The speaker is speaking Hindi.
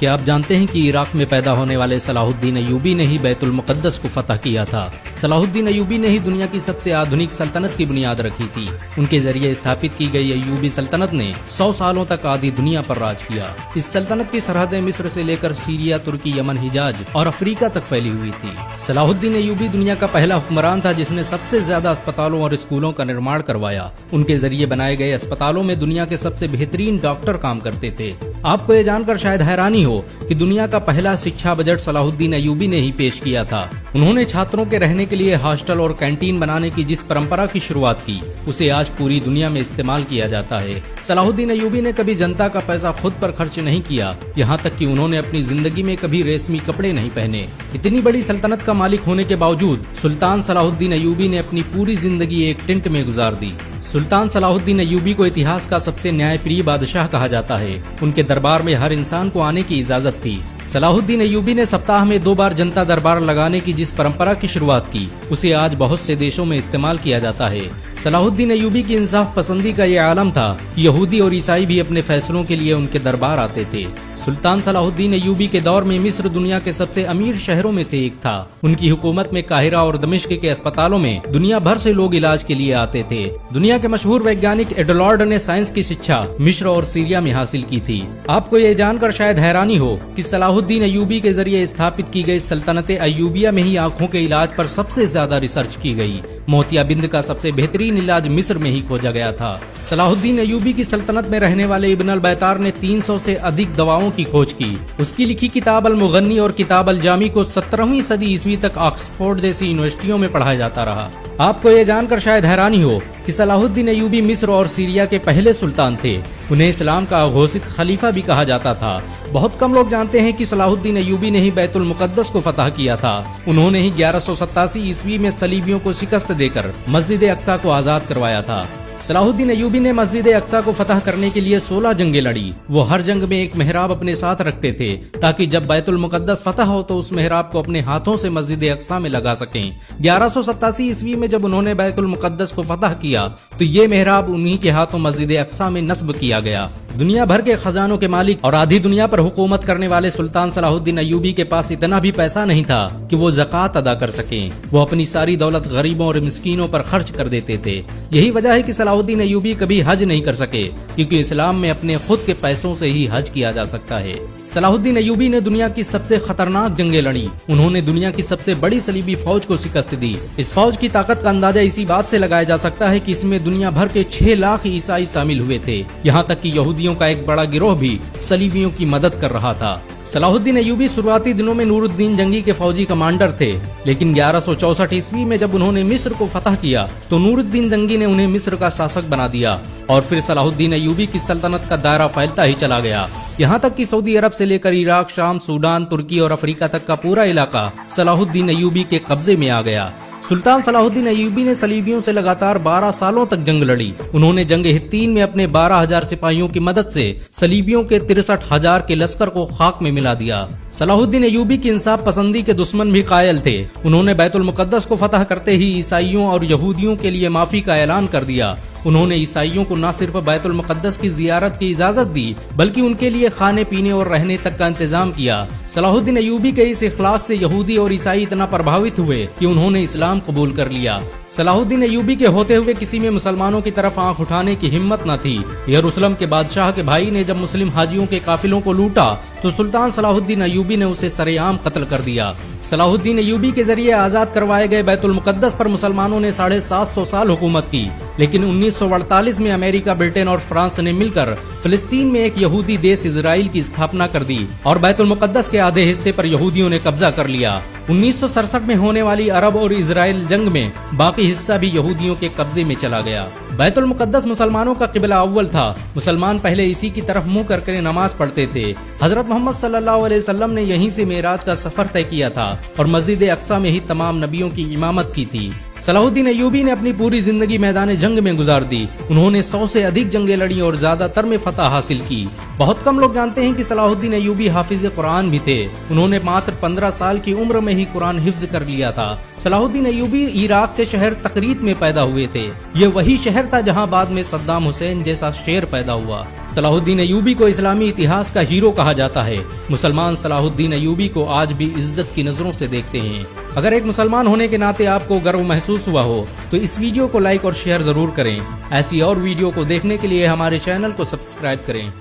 क्या आप जानते हैं कि इराक में पैदा होने वाले सलाहुद्दीन अय्यूबी ने ही बैतुल मुक़द्दस को फतह किया था। सलाहुद्दीन अय्यूबी ने ही दुनिया की सबसे आधुनिक सल्तनत की बुनियाद रखी थी। उनके जरिए स्थापित की गई अय्यूबी सल्तनत ने 100 सालों तक आधी दुनिया पर राज किया। इस सल्तनत की सरहदें मिस्र से लेकर सीरिया, तुर्की, यमन, हिजाज और अफ्रीका तक फैली हुई थी। सलाहुद्दीन अय्यूबी दुनिया का पहला हुक्मरान था जिसने सबसे ज्यादा अस्पतालों और स्कूलों का निर्माण करवाया। उनके जरिए बनाए गए अस्पतालों में दुनिया के सबसे बेहतरीन डॉक्टर काम करते थे। आपको ये जानकर शायद हैरानी हो कि दुनिया का पहला शिक्षा बजट सलाहुद्दीन अय्यूबी ने ही पेश किया था। उन्होंने छात्रों के रहने के लिए हॉस्टल और कैंटीन बनाने की जिस परंपरा की शुरुआत की, उसे आज पूरी दुनिया में इस्तेमाल किया जाता है। सलाहुद्दीन अय्यूबी ने कभी जनता का पैसा खुद पर खर्च नहीं किया, यहाँ तक कि उन्होंने अपनी जिंदगी में कभी रेशमी कपड़े नहीं पहने। इतनी बड़ी सल्तनत का मालिक होने के बावजूद सुल्तान सलाहुद्दीन अय्यूबी ने अपनी पूरी जिंदगी एक टेंट में गुजार दी। सुल्तान सलाहुद्दीन अय्यूबी को इतिहास का सबसे न्यायप्रिय बादशाह कहा जाता है। उनके दरबार में हर इंसान को आने की इजाजत थी। सलाहुद्दीन अय्यूबी ने सप्ताह में 2 बार जनता दरबार लगाने की जिस परंपरा की शुरुआत की, उसे आज बहुत से देशों में इस्तेमाल किया जाता है। सलाहुद्दीन अय्यूबी की इंसाफ पसंदी का ये आलम था कि यहूदी और ईसाई भी अपने फैसलों के लिए उनके दरबार आते थे। सुल्तान सलाहुद्दीन अय्यूबी के दौर में मिस्र दुनिया के सबसे अमीर शहरों में से एक था। उनकी हुकूमत में काहिरा और दमिश्क के अस्पतालों में दुनिया भर से लोग इलाज के लिए आते थे। दुनिया के मशहूर वैज्ञानिक एडलॉर्ड ने साइंस की शिक्षा मिस्र और सीरिया में हासिल की थी। आपको ये जानकर शायद हैरानी हो कि सलाहुद्दीन अय्यूबी के जरिए स्थापित की गई सल्तनत अय्यूबिया में ही आँखों के इलाज पर सबसे ज्यादा रिसर्च की गई। मोतियाबिंद का सबसे बेहतरीन इलाज मिस्र में ही खोजा गया था। सलाहुद्दीन अय्यूबी की सल्तनत में रहने वाले इब्न अल बैतार ने 300 से अधिक दवाओं की खोज की। उसकी लिखी किताब अल मुगन्नी और किताब अल जामी को 17वीं सदी ईस्वी तक ऑक्सफोर्ड जैसी यूनिवर्सिटियों में पढ़ाया जाता रहा। आपको ये जानकर शायद हैरानी हो कि सलाहुद्दीन अय्यूबी मिस्र और सीरिया के पहले सुल्तान थे। उन्हें इस्लाम का अघोषित खलीफा भी कहा जाता था। बहुत कम लोग जानते हैं कि सलाहुद्दीन अय्यूबी ने ही बैतुल मुक़द्दस को फतह किया था। उन्होंने ही 1187 ईस्वी में सलीबियों को शिकस्त देकर मस्जिद अक्सा को आजाद करवाया था। सलाहुद्दीन अय्यूबी ने मस्जिद अक्सा को फतह करने के लिए 16 जंगें लड़ी। वो हर जंग में एक मेहराब अपने साथ रखते थे ताकि जब बैतुल मुक़द्दस फतह हो तो उस मेहराब को अपने हाथों से मस्जिद अक्सा में लगा सकें। 1187 ईस्वी में जब उन्होंने बैतुल मुक़द्दस को फतह किया तो ये मेहराब उन्हीं के हाथों मस्जिद अक्सा में नस्ब किया गया। दुनिया भर के खजानों के मालिक और आधी दुनिया पर हुकूमत करने वाले सुल्तान सलाहुद्दीन अय्यूबी के पास इतना भी पैसा नहीं था कि वो ज़कात अदा कर सकें। वो अपनी सारी दौलत गरीबों और मिस्कीनों पर खर्च कर देते थे। यही वजह है कि सलाहुद्दीन अय्यूबी कभी हज नहीं कर सके, क्योंकि इस्लाम में अपने खुद के पैसों से ही हज किया जा सकता है। सलाहुद्दीन अय्यूबी ने दुनिया की सबसे खतरनाक जंगें लड़ी। उन्होंने दुनिया की सबसे बड़ी सलीबी फौज को शिकस्त दी। इस फौज की ताकत का अंदाजा इसी बात से लगाया जा सकता है कि इसमें दुनिया भर के 6 लाख ईसाई शामिल हुए थे। यहाँ तक कि यहूदियों का एक बड़ा गिरोह भी सलीबियों की मदद कर रहा था। सलाहुद्दीन अय्यूबी शुरुआती दिनों में नूरुद्दीन जंगी के फौजी कमांडर थे, लेकिन 1164 ईस्वी में जब उन्होंने मिस्र को फतह किया तो नूरुद्दीन जंगी ने उन्हें मिस्र का शासक बना दिया और फिर सलाहुद्दीन अय्यूबी की सल्तनत का दायरा फैलता ही चला गया। यहाँ तक कि सऊदी अरब से लेकर इराक, शाम, सूडान, तुर्की और अफ्रीका तक का पूरा इलाका सलाहुद्दीन अय्यूबी के कब्जे में आ गया। सुल्तान सलाहुद्दीन अय्यूबी ने सलीबियों से लगातार 12 सालों तक जंग लड़ी। उन्होंने जंग हित्तीन में अपने 12,000 सिपाहियों की मदद से सलीबियों के 63,000 के लश्कर को खाक में मिला दिया। सलाहुद्दीन अय्यूबी की इंसाफ पसंदी के दुश्मन भी कायल थे। उन्होंने बैतुल मुक़द्दस को फतह करते ही ईसाइयों और यहूदियों के लिए माफी का ऐलान कर दिया। उन्होंने ईसाइयों को न सिर्फ बैतुल मुक़द्दस की जियारत की इजाजत दी, बल्कि उनके लिए खाने पीने और रहने तक का इंतजाम किया। सलाहुद्दीन अय्यूबी के इस इखलाक से यहूदी और ईसाई इतना प्रभावित हुए कि उन्होंने इस्लाम कबूल कर लिया। सलाहुद्दीन अय्यूबी के होते हुए किसी में मुसलमानों की तरफ आंख उठाने की हिम्मत न थी। यरूशलेम के बादशाह के भाई ने जब मुस्लिम हाजियों के काफिलों को लूटा तो सुल्तान सलाहुद्दीन अय्यूबी ने उसे सरेआम कत्ल कर दिया। सलाहुद्दीन अय्यूबी के जरिए आजाद करवाए गए बैतुल मुक़द्दस पर मुसलमानों ने 750 साल हुकूमत की, लेकिन 1948 में अमेरिका, ब्रिटेन और फ्रांस ने मिलकर फिलिस्तीन में एक यहूदी देश इजराइल की स्थापना कर दी और बैतुल मुक़द्दस के आधे हिस्से पर यहूदियों ने कब्जा कर लिया। 1967 में होने वाली अरब और इजराइल जंग में बाकी हिस्सा भी यहूदियों के कब्जे में चला गया। बैतुल मुक़द्दस मुसलमानों का किबला अव्वल था। मुसलमान पहले इसी की तरफ मुंह करके नमाज पढ़ते थे। हजरत मोहम्मद सल्लल्लाहु अलैहि वसल्लम ने यहीं से मेराज का सफर तय किया था और मस्जिद अक्सा में ही तमाम नबियों की इमामत की थी। सलाहुद्दीन अय्यूबी ने अपनी पूरी जिंदगी मैदान जंग में गुजार दी। उन्होंने 100 से अधिक जंगें लड़ी और ज्यादातर में फतह हासिल की। बहुत कम लोग जानते हैं कि सलाहुद्दीन अय्यूबी हाफिज कुरान भी थे। उन्होंने मात्र 15 साल की उम्र में ही कुरान हिफ्ज कर लिया था। सलाहुद्दीन अय्यूबी इराक के शहर तकरीत में पैदा हुए थे। ये वही शहर था जहां बाद में सद्दाम हुसैन जैसा शेर पैदा हुआ। सलाहुद्दीन अय्यूबी को इस्लामी इतिहास का हीरो कहा जाता है। मुसलमान सलाहुद्दीन अय्यूबी को आज भी इज्जत की नजरों से देखते हैं। अगर एक मुसलमान होने के नाते आपको गर्व महसूस हुआ हो तो इस वीडियो को लाइक और शेयर जरूर करें। ऐसी और वीडियो को देखने के लिए हमारे चैनल को सब्सक्राइब करें।